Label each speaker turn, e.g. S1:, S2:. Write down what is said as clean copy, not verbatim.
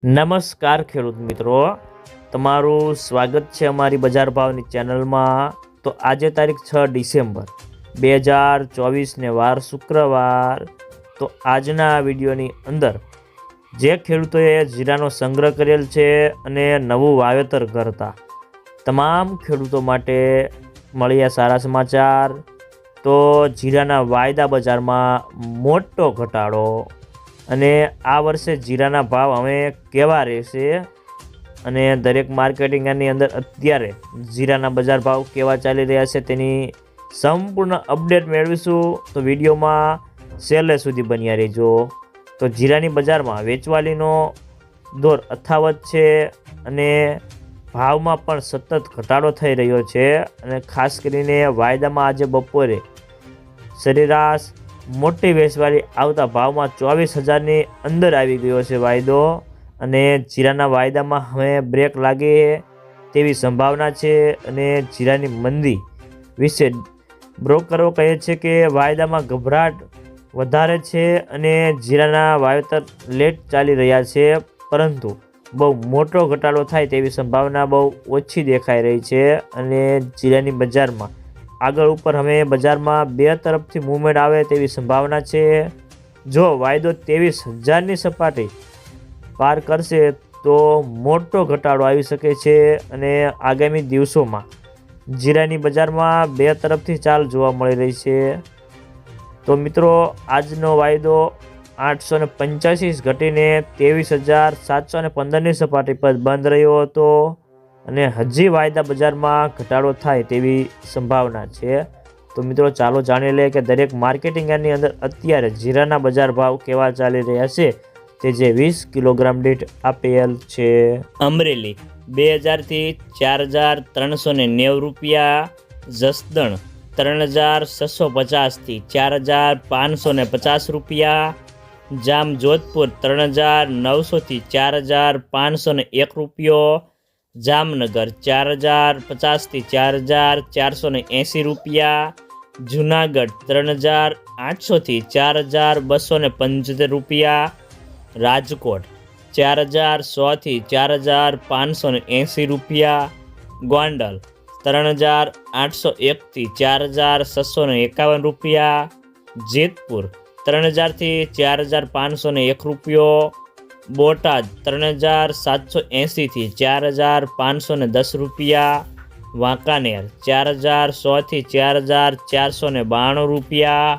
S1: નમસ્કાર ખેડૂત મિત્રો, તમારું સ્વાગત છે અમારી બજાર ભાવની ચેનલમાં। તો આજે તારીખ 6 ડિસેમ્બર 2024 વાર શુક્રવાર। તો આજના વિડીયોની અંદર જે ખેડૂતોએ જીરાનો સંગ્રહ કરેલ છે અને નવું વાવેતર કરતા તમામ ખેડૂતો માટે મળ્યા સારા સમાચાર। તો જીરાના વાયદા બજારમાં મોટો ઘટાડો અને આ વર્ષે જીરાના ભાવ હવે કેવા રહેશે અને દરેક માર્કેટિંગ યાર્ડની અંદર અત્યારે જીરાના બજાર ભાવ કેવા ચાલી રહ્યા છે તેની સંપૂર્ણ અપડેટ મેળવીશું। તો વિડીયોમાં છેલ્લે સુધી બન્યા રહેજો। તો જીરાની બજારમાં વેચવાલીનો દોર અથાવત છે અને ભાવમાં પણ સતત ઘટાડો થઈ રહ્યો છે અને ખાસ કરીને વાયદામાં આજે બપોરે સરેરાશ મોટી વેચવાલી આવતા ભાવમાં 24,000ની અંદર આવી ગયો છે વાયદો અને જીરાના વાયદામાં હવે બ્રેક લાગે તેવી સંભાવના છે। અને જીરાની મંદી વિશે બ્રોકરો કહે છે કે વાયદામાં ગભરાટ વધારે છે અને જીરાના વાવેતર લેટ ચાલી રહ્યા છે, પરંતુ બહુ મોટો ઘટાડો થાય તેવી સંભાવના બહુ ઓછી દેખાઈ રહી છે અને જીરાની બજારમાં આગળ ઉપર હવે બજારમાં બે તરફથી મૂવમેન્ટ આવે તેવી સંભાવના છે। જો વાયદો 23,000ની સપાટી પાર કરશે તો મોટો ઘટાડો આવી શકે છે અને આગામી દિવસોમાં જીરાની બજારમાં બે તરફથી ચાલ જોવા મળી રહી છે। તો મિત્રો, આજનો વાયદો 885 ઘટીને 23,715ની સપાટી પર બંધ રહ્યો હતો અને હજી વાયદા બજારમાં ઘટાડો થાય તેવી સંભાવના છે। તો મિત્રો, ચાલો જાણી લઈએ કે દરેક માર્કેટિંગ યાર્ડની અંદર અત્યારે જીરાના બજાર ભાવ કેવા ચાલી રહ્યા છે તે જે 20 કિલોગ્રામ દીઠ આપેલ છે। અમરેલી 2,000 થી 4,390 રૂપિયા, જસદણ 3,650 થી 4,550 રૂપિયા, જામજોધપુર 3,900 થી 4,501 રૂપિયો, જામનગર 4,050 થી 4,480 રૂપિયા, જુનાગઢ 3,800 થી 4,275 રૂપિયા, રાજકોટ 4,100 થી 4,580 રૂપિયા, ગોંડલ 3,801 થી 4,651 રૂપિયા, જેતપુર 3,000 થી 4,501 રૂપિયો, બોટાદ 3,780 થી 4,510 રૂપિયા, વાંકાનેર 4,100 થી 4,492 રૂપિયા,